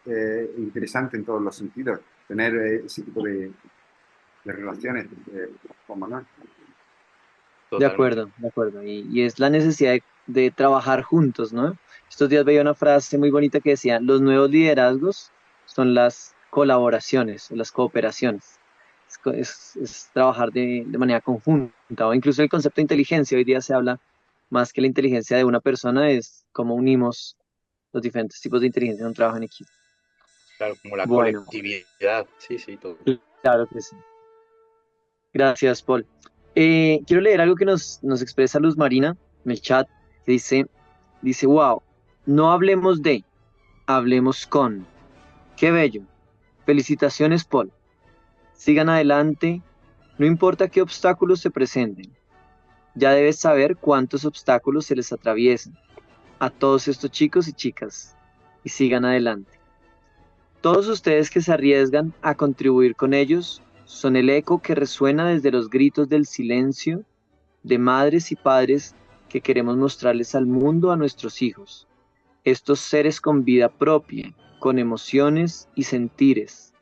interesante en todos los sentidos, tener ese tipo de relaciones, Juan Manuel. De Totalmente. acuerdo, de acuerdo. Y es la necesidad de trabajar juntos, ¿no? Estos días veía una frase muy bonita que decía, los nuevos liderazgos son las colaboraciones, o las cooperaciones. Es trabajar de manera conjunta, o incluso el concepto de inteligencia. Hoy día se habla más que la inteligencia de una persona, es cómo unimos los diferentes tipos de inteligencia en un trabajo en equipo. Claro, como la Bueno, colectividad. Sí, sí, todo. claro que sí. Gracias, Paul. Quiero leer algo que nos expresa Luz Marina en el chat, que dice, wow, no hablemos de, hablemos con. Qué bello. Felicitaciones, Paul. Sigan adelante, no importa qué obstáculos se presenten. Ya debes saber cuántos obstáculos se les atraviesan a todos estos chicos y chicas. Y sigan adelante. Todos ustedes que se arriesgan a contribuir con ellos son el eco que resuena desde los gritos del silencio de madres y padres que queremos mostrarles al mundo a nuestros hijos, estos seres con vida propia, con emociones y sentires,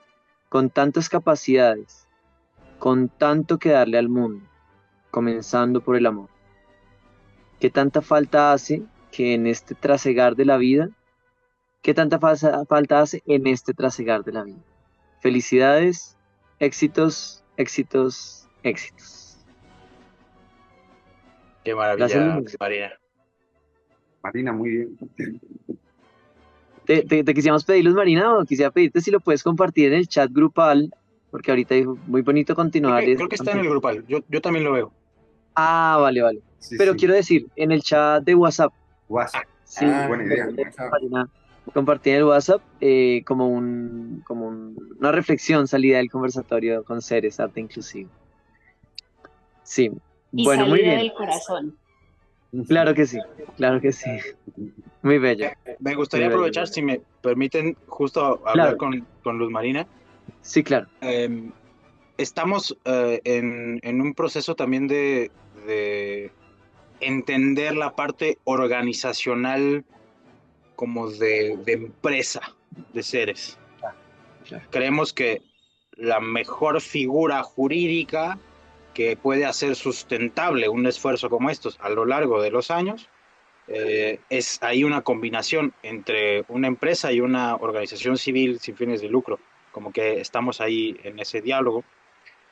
con tantas capacidades, con tanto que darle al mundo, comenzando por el amor. ¿Qué tanta falta hace que en este trasegar de la vida? ¿Qué tanta falta hace en este trasegar de la vida? Felicidades, éxitos, éxitos, éxitos. Qué Gracias, maravilla, Luis. Marina. Marina, muy bien. Te quisiéramos pedir, Luz Marina, o quisiera pedirte si lo puedes compartir en el chat grupal, porque ahorita dijo, muy bonito continuar. Creo que está en el grupal. Yo también lo veo. Ah, vale, vale. Sí, Pero sí. quiero decir, en el chat de WhatsApp, WhatsApp. sí, Buena me idea. puede Marina compartir en el WhatsApp como una reflexión salida del conversatorio con Ceres, arte inclusivo. Sí, Y bueno, muy salida bien. del corazón. Claro que sí, claro que sí. Muy bello, Me muy gustaría bello. aprovechar, si me permiten, justo hablar Claro, con Luz Marina. sí, claro. Estamos en un proceso también de entender la parte organizacional como de empresa de seres. Claro. Creemos que la mejor figura jurídica que puede hacer sustentable un esfuerzo como estos a lo largo de los años es ahí una combinación entre una empresa y una organización civil sin fines de lucro, como que estamos ahí en ese diálogo.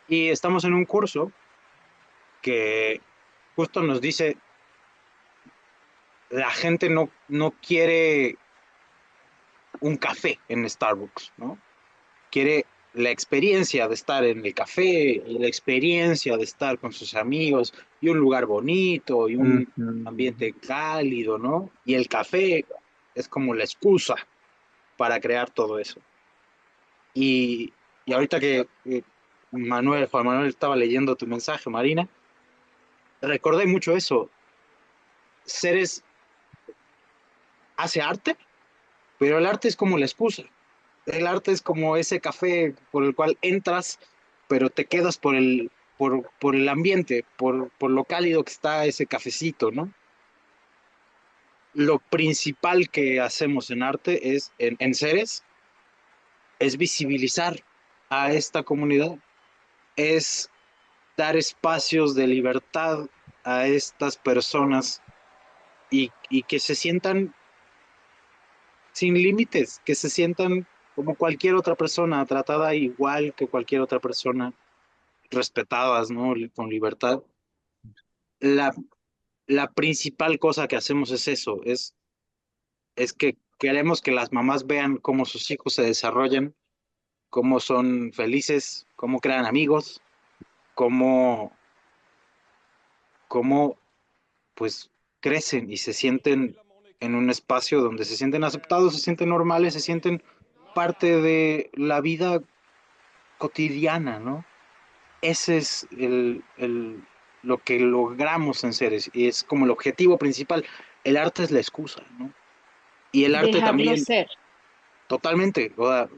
Y estamos en un curso que justo nos dice, la gente no quiere un café en Starbucks, ¿no? Quiere la experiencia de estar en el café y la experiencia de estar con sus amigos y un lugar bonito y un Ujú. ambiente cálido, ¿no? Y el café es como la excusa para crear todo eso. Y, y ahorita que Juan Manuel estaba leyendo tu mensaje, Marina, recordé mucho eso. Ceres hace arte, pero el arte es como la excusa. El arte es como ese café por el cual entras, pero te quedas por el ambiente, por lo cálido que está ese cafecito, ¿no? Lo principal que hacemos en arte en Ceres, es visibilizar a esta comunidad, es dar espacios de libertad a estas personas y que se sientan sin límites, que se sientan como cualquier otra persona, tratada igual que cualquier otra persona, respetadas, ¿no? Con libertad. La, la principal cosa que hacemos es eso, es que queremos que las mamás vean cómo sus hijos se desarrollan, cómo son felices, cómo crean amigos, cómo, cómo pues crecen y se sienten en un espacio donde se sienten aceptados, se sienten normales, se sienten parte de la vida cotidiana, ¿no? Ese es lo que logramos en Ceres y es como el objetivo principal. El arte es la excusa, ¿no? Y el arte dejarlo también, ser. totalmente. O sea,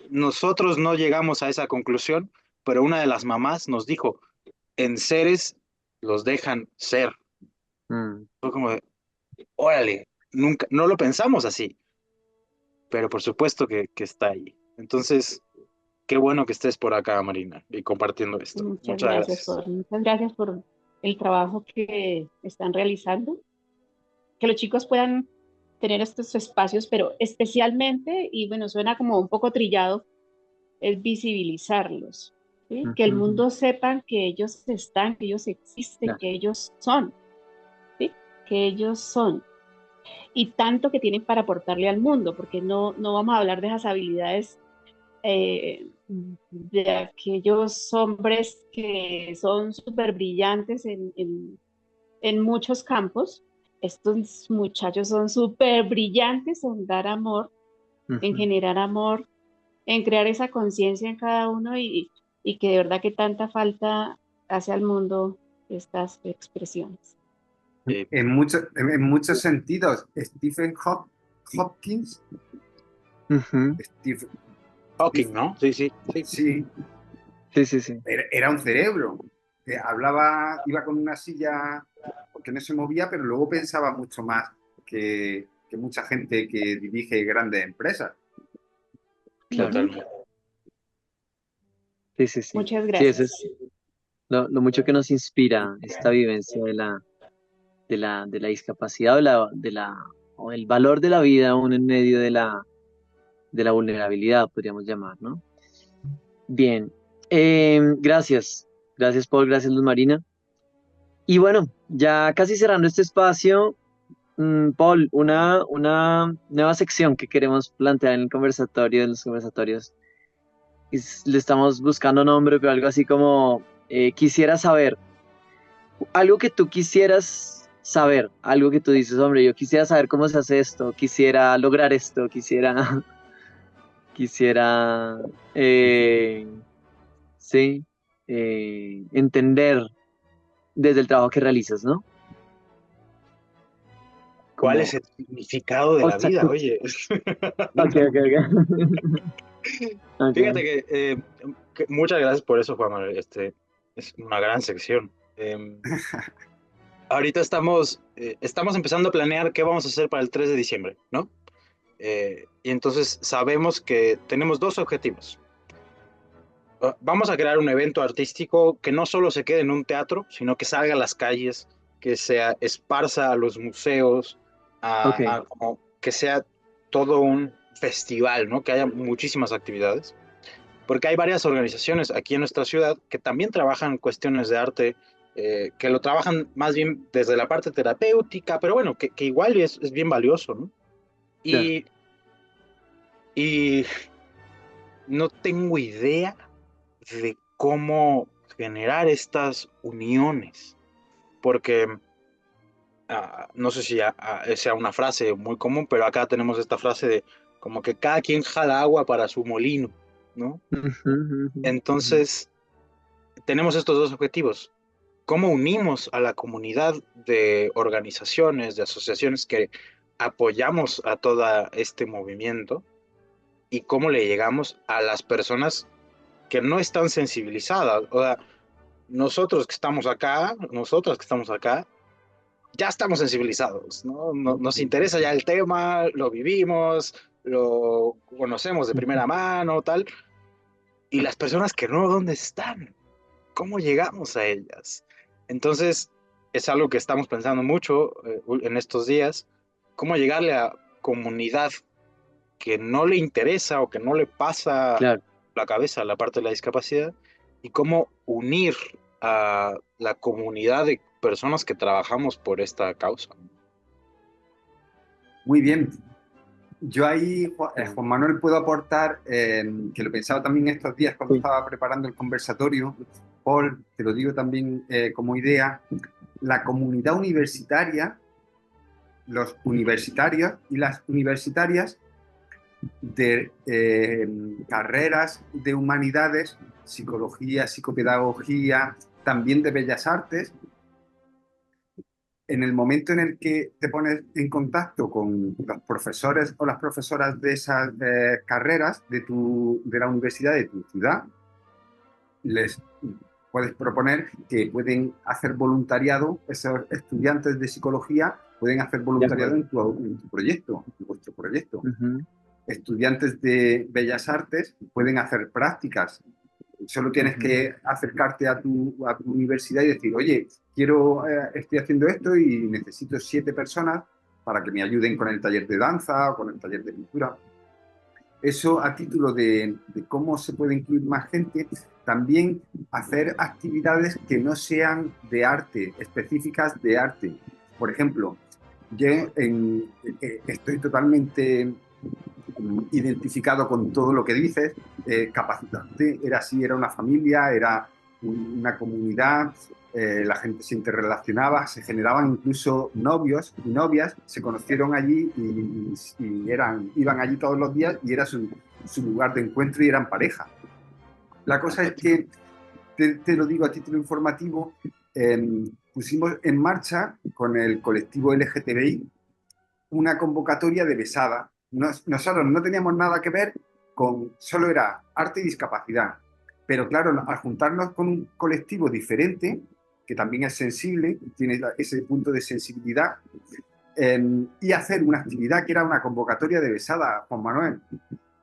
nosotros no llegamos a esa conclusión, pero una de las mamás nos dijo, en Ceres los dejan ser. Mm. Fue como de, órale, nunca, no lo pensamos así, pero por supuesto que está ahí. Entonces, qué bueno que estés por acá, Marina, y compartiendo esto. Muchas gracias. Muchas gracias por el trabajo que están realizando, que los chicos puedan tener estos espacios, pero especialmente, y bueno, suena como un poco trillado, es visibilizarlos, ¿sí? Que el Ujú. mundo sepan que ellos están, que ellos existen, Claro. que ellos son, ¿sí? Que ellos son. Y tanto que tienen para aportarle al mundo, porque no vamos a hablar de esas habilidades de aquellos hombres que son súper brillantes en muchos campos. Estos muchachos son súper brillantes en dar amor, en Ujú. generar amor, en crear esa conciencia en cada uno y que de verdad que tanta falta hace al mundo estas expresiones. Eh, En muchos sentidos, Hopkins, Ujú. Steve- Hawking, ¿no? Sí, sí, sí. sí, Sí, sí, sí. era un cerebro, que hablaba, iba con una silla porque no se movía, pero luego pensaba mucho más que mucha gente que dirige grandes empresas. Claro. Ujú. Totalmente. Sí, sí, sí. Muchas Sí, eso gracias. es lo mucho que nos inspira esta vivencia de la discapacidad o el valor de la vida aún en medio de la vulnerabilidad, podríamos llamar, ¿no? Bien. Gracias. Gracias, Paul. Gracias, Luz Marina. Y bueno, ya casi cerrando este espacio, Paul, una nueva sección que queremos plantear en el conversatorio, en los conversatorios. Le estamos buscando nombre, pero algo así como quisiera saber, algo que tú quisieras saber, algo que tú dices, hombre, yo quisiera saber cómo se hace esto, quisiera lograr esto, quisiera, eh, sí, entender desde el trabajo que realizas, ¿no? ¿Cuál Como, es el significado de o la sea, vida? Oye, ok, ok, ok. fíjate Ok. que muchas gracias por eso, Juan Manuel. Es una gran sección. Ahorita estamos empezando a planear qué vamos a hacer para el 3 de diciembre, ¿no? Y entonces sabemos que tenemos dos objetivos. Vamos a crear un evento artístico que no solo se quede en un teatro, sino que salga a las calles, que sea esparza a los museos, Ok, como que sea todo un festival, ¿no? Que haya muchísimas actividades. Porque hay varias organizaciones aquí en nuestra ciudad que también trabajan cuestiones de arte, que lo trabajan más bien desde la parte terapéutica, pero bueno, que igual es bien valioso, ¿no? claro. Y, y no tengo idea de cómo generar estas uniones, porque no sé si sea una frase muy común, pero acá tenemos esta frase de como que cada quien jala agua para su molino, ¿no? Ujú, ujú, ujú. Entonces, tenemos estos dos objetivos. ¿Cómo unimos a la comunidad de organizaciones, de asociaciones que apoyamos a todo este movimiento? ¿Y cómo le llegamos a las personas que no están sensibilizadas? O sea, nosotros que estamos acá, nosotras que estamos acá, ya estamos sensibilizados, ¿no? Nos interesa ya el tema, lo vivimos, lo conocemos de primera mano, tal. Y las personas que no, ¿dónde están? ¿Cómo llegamos a ellas? Entonces, es algo que estamos pensando mucho en estos días, cómo llegarle a comunidad que no le interesa o que no le pasa Claro. la cabeza la parte de la discapacidad y cómo unir a la comunidad de personas que trabajamos por esta causa. Muy bien. Yo ahí, Sí. Juan Manuel, puedo aportar, que lo pensaba también estos días cuando Sí. estaba preparando el conversatorio, Paul, te lo digo también como idea, la comunidad universitaria, los universitarios y las universitarias de carreras de humanidades, psicología, psicopedagogía, también de bellas artes, en el momento en el que te pones en contacto con los profesores o las profesoras de esas carreras de la universidad de tu ciudad, les puedes proponer que pueden hacer voluntariado, esos estudiantes de psicología pueden hacer De voluntariado acuerdo. en tu proyecto, en vuestro proyecto. Ujú, Estudiantes de Bellas Artes pueden hacer prácticas. Solo tienes ujú. que acercarte a tu universidad y decir, oye, estoy haciendo esto y necesito 7 personas para que me ayuden con el taller de danza o con el taller de pintura. Eso a título de cómo se puede incluir más gente, también hacer actividades que no sean de arte, específicas de arte. Por ejemplo, estoy totalmente identificado con todo lo que dices. Capacitarte era así, era una familia, era una comunidad, la gente se interrelacionaba, se generaban incluso novios y novias, se conocieron allí iban allí todos los días y era su lugar de encuentro y eran pareja. La cosa es que, te lo digo a título informativo, pusimos en marcha con el colectivo LGTBI una convocatoria de besada. Nosotros no teníamos nada que ver solo era arte y discapacidad. Pero claro, al juntarnos con un colectivo diferente, que también es sensible, tiene ese punto de sensibilidad, y hacer una actividad que era una convocatoria de besada, Juan Manuel,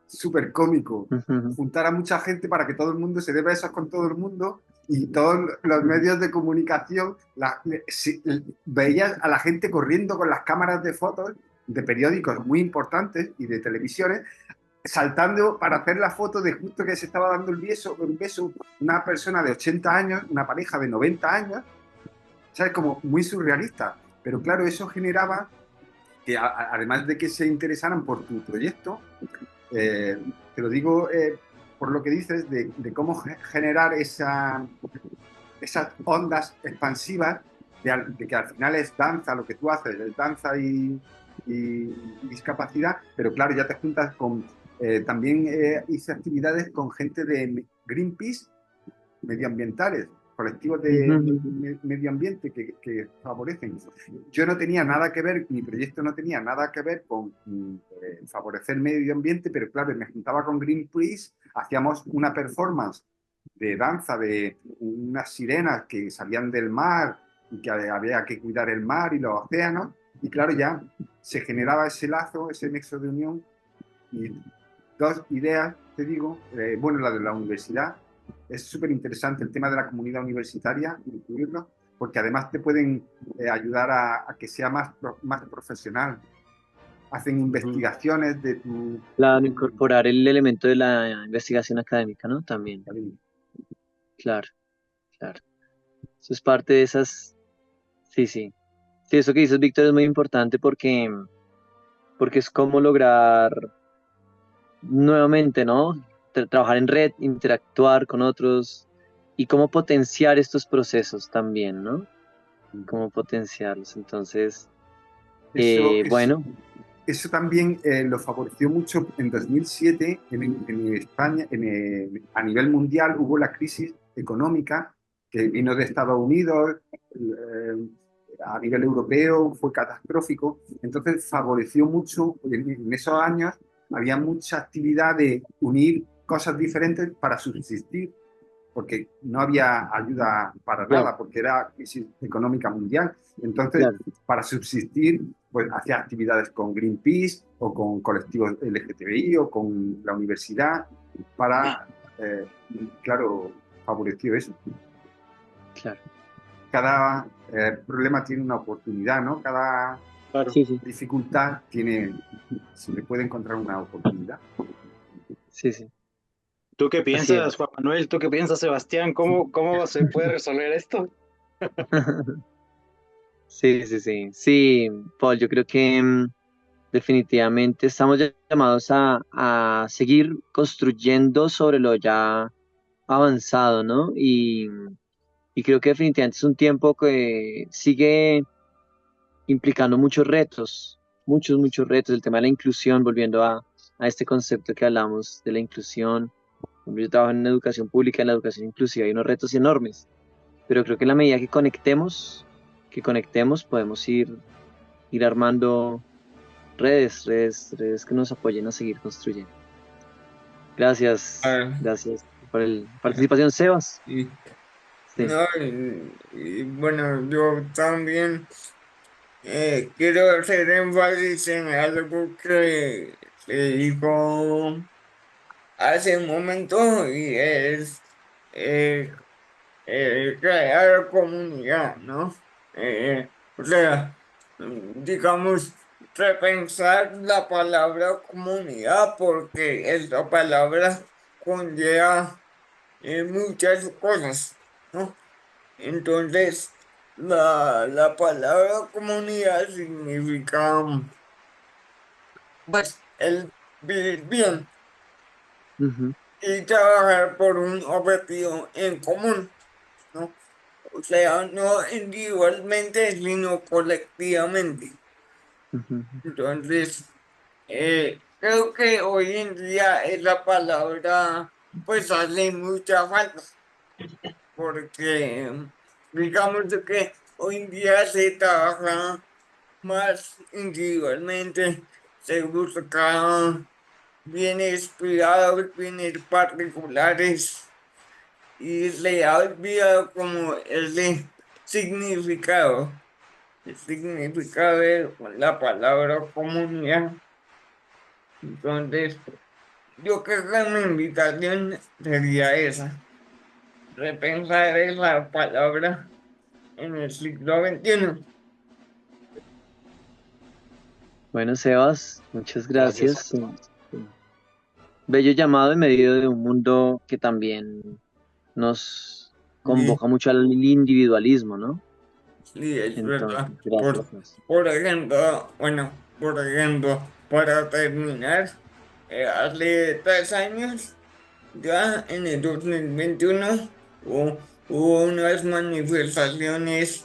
súper cómico, Ujú. juntar a mucha gente para que todo el mundo se dé besos con todo el mundo y todos los medios de comunicación veías a la gente corriendo con las cámaras de fotos de periódicos muy importantes y de televisiones, saltando para hacer la foto de justo que se estaba dando un beso una persona de 80 años, una pareja de 90 años, ¿sabes? Como muy surrealista. Pero claro, eso generaba que además de que se interesaran por tu proyecto, eh, te lo digo por lo que dices de cómo generar esas ondas expansivas de que al final es danza, lo que tú haces, es danza y discapacidad, pero claro, ya te juntas con... también hice actividades con gente de Greenpeace, medioambientales, colectivos de Ujú. medio ambiente que favorecen. Yo no tenía nada que ver, mi proyecto no tenía nada que ver con favorecer medio ambiente, pero claro, me juntaba con Greenpeace, hacíamos una performance de danza de unas sirenas que salían del mar y que había que cuidar el mar y los océanos, y claro, ya se generaba ese lazo, ese nexo de unión, y dos ideas, te digo, bueno, la de la universidad, es súper interesante el tema de la comunidad universitaria, incluirlo, porque además te pueden ayudar a que sea más profesional. Hacen Ujú. investigaciones de Claro, incorporar el elemento de la investigación académica, ¿no? También, claro, claro. Eso es parte de esas, sí, sí. Sí, eso que dices, Víctor, es muy importante porque es como lograr nuevamente, ¿no? Trabajar en red, interactuar con otros y cómo potenciar estos procesos también, ¿no? Cómo potenciarlos. Entonces, eso, es, bueno, eso también lo favoreció mucho en 2007 en España, a nivel mundial hubo la crisis económica que vino de Estados Unidos, a nivel europeo fue catastrófico, entonces favoreció mucho, en esos años había mucha actividad de unir cosas diferentes para subsistir, porque no había ayuda para claro, nada, porque era crisis económica mundial. Entonces, claro. para subsistir, pues hacía actividades con Greenpeace o con colectivos LGTBI o con la universidad para, claro, favoreció eso. Claro. Cada problema tiene una oportunidad, ¿no? Cada Claro. Sí, sí, dificultad se le puede encontrar una oportunidad. sí, sí. ¿Tú qué Así piensas, es. Juan Manuel? ¿Tú qué piensas, Sebastián? ¿Cómo se puede resolver esto? Sí, sí, sí. Sí, Paul, yo creo que definitivamente estamos llamados a seguir construyendo sobre lo ya avanzado, ¿no? Y creo que definitivamente es un tiempo que sigue implicando muchos retos, muchos, muchos retos. El tema de la inclusión, volviendo a este concepto que hablamos de la inclusión. Yo trabajo en educación pública, en la educación inclusiva, hay unos retos enormes, pero creo que en la medida que conectemos, que conectemos, podemos ir armando redes que nos apoyen a seguir construyendo. Gracias, Ah, gracias por la participación, Sebas. y, Sí. no, y bueno, yo también quiero hacer énfasis en algo que se dijo hace un momento y es eh, crear comunidad, ¿no? O sea, digamos, repensar la palabra comunidad porque esta palabra conlleva muchas cosas, ¿no? Entonces, la palabra comunidad significa, pues, el vivir bien Ujú, y trabajar por un objetivo en común, ¿no? O sea, no individualmente, sino colectivamente. ujú, Entonces, creo que hoy en día esa palabra pues hace mucha falta, porque digamos que hoy en día se trabaja más individualmente, se busca bienes privados, bienes particulares y se ha olvidado como ese significado, el significado de la palabra comunidad. Entonces, yo creo que mi invitación sería esa, repensar esa palabra en el siglo XXI. Bueno, Sebas, muchas Gracias. gracias. Un bello llamado en medio de un mundo que también nos Y, convoca mucho al individualismo, ¿no? y es verdad. Entonces, gracias, Sebas. Por ejemplo, bueno, por ejemplo, para terminar, hace 3 años, ya en el 2021, hubo unas manifestaciones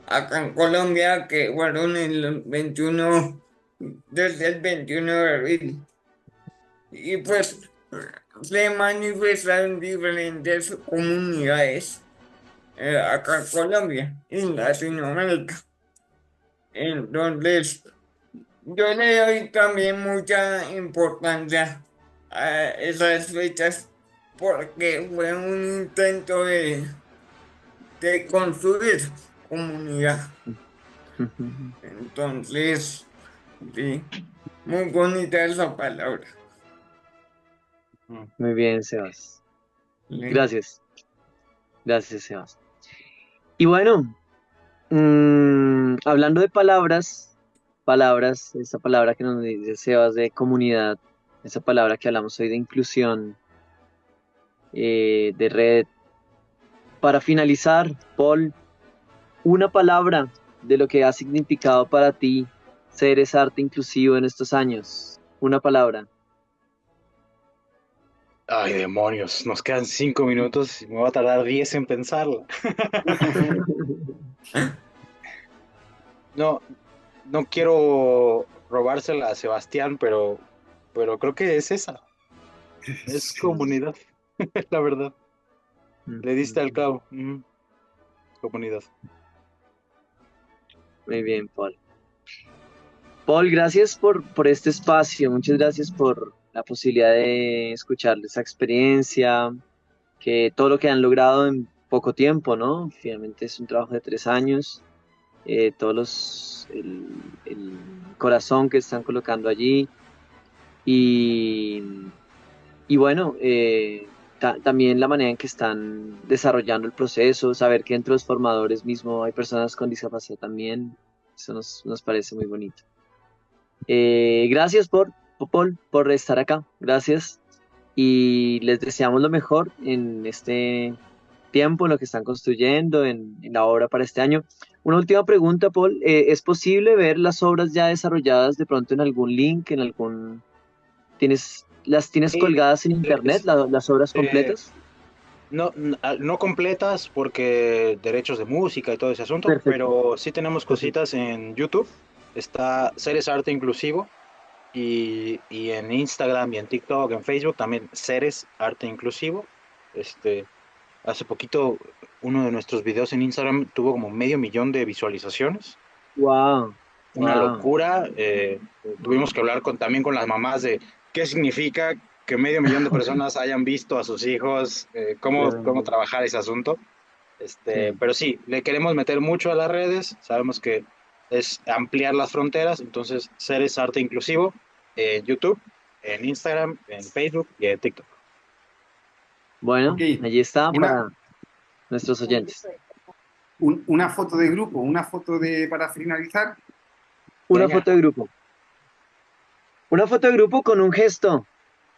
acá en Colombia que fueron el 21, desde el 21 de abril. Y pues se manifestaron diferentes comunidades acá en Colombia y en Latinoamérica. Entonces, yo le doy también mucha importancia a esas fechas porque fue un intento de construir comunidad. Entonces, sí, muy bonita esa palabra. Mm. Muy bien, Sebas. Sí. Gracias, gracias, Sebas. Y bueno, hablando de palabras, esa palabra que nos dice Sebas de comunidad, esa palabra que hablamos hoy de inclusión, de red. Para finalizar, Paul, una palabra de lo que ha significado para ti ser ese arte inclusivo en estos años. Una palabra. Ay, demonios, nos quedan 5 minutos y me va a tardar 10 en pensarla. No, no quiero robársela a Sebastián, pero creo que es esa, es Sí. comunidad, la verdad. Le diste al clavo. Comunidad. Muy bien, Paul. Paul, gracias por este espacio, muchas gracias por la posibilidad de escuchar esa experiencia, que todo lo que han logrado en poco tiempo, ¿no? Finalmente es un trabajo de 3 años, el corazón que están colocando allí y, y bueno, también la manera en que están desarrollando el proceso, saber que entre los formadores mismo hay personas con discapacidad también, eso nos parece muy bonito. Gracias Paul, por estar acá. Gracias. Y les deseamos lo mejor en este tiempo, en lo que están construyendo, en la obra para este año. Una última pregunta, Paul. ¿Es posible ver las obras ya desarrolladas de pronto en algún link, las tienes Sí, colgadas en internet, las obras este, completas? no completas porque derechos de música y todo ese asunto, Perfecto, pero sí tenemos perfecto. cositas en YouTube. Está Ceres Arte Inclusivo y en Instagram y en TikTok, en Facebook también Ceres Arte Inclusivo. Este, hace poquito uno de nuestros videos en Instagram tuvo como 500,000 de visualizaciones. Wow. Una Wow. locura. Tuvimos que hablar también con las mamás de qué significa que 500,000 de personas hayan visto a sus hijos, cómo trabajar ese asunto. Sí. Pero sí, le queremos meter mucho a las redes, sabemos que es ampliar las fronteras, entonces Ceres Arte Inclusivo en YouTube, en Instagram, en Facebook y en TikTok. Bueno, Ok, allí está una, para nuestros oyentes. una foto de grupo, una foto para finalizar. Una Venga. foto de grupo. Una foto de grupo con un gesto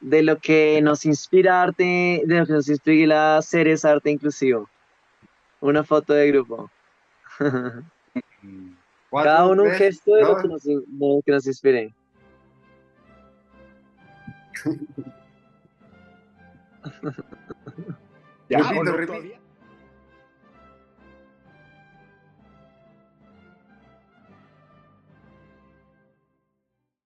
de lo que nos inspira arte, de lo que nos inspira Ceres Arte Inclusivo. Una foto de grupo. Cada 4, uno un 3, gesto de lo 2. que nos inspire. ¿Ya? ¿O Repito, no repito. todavía?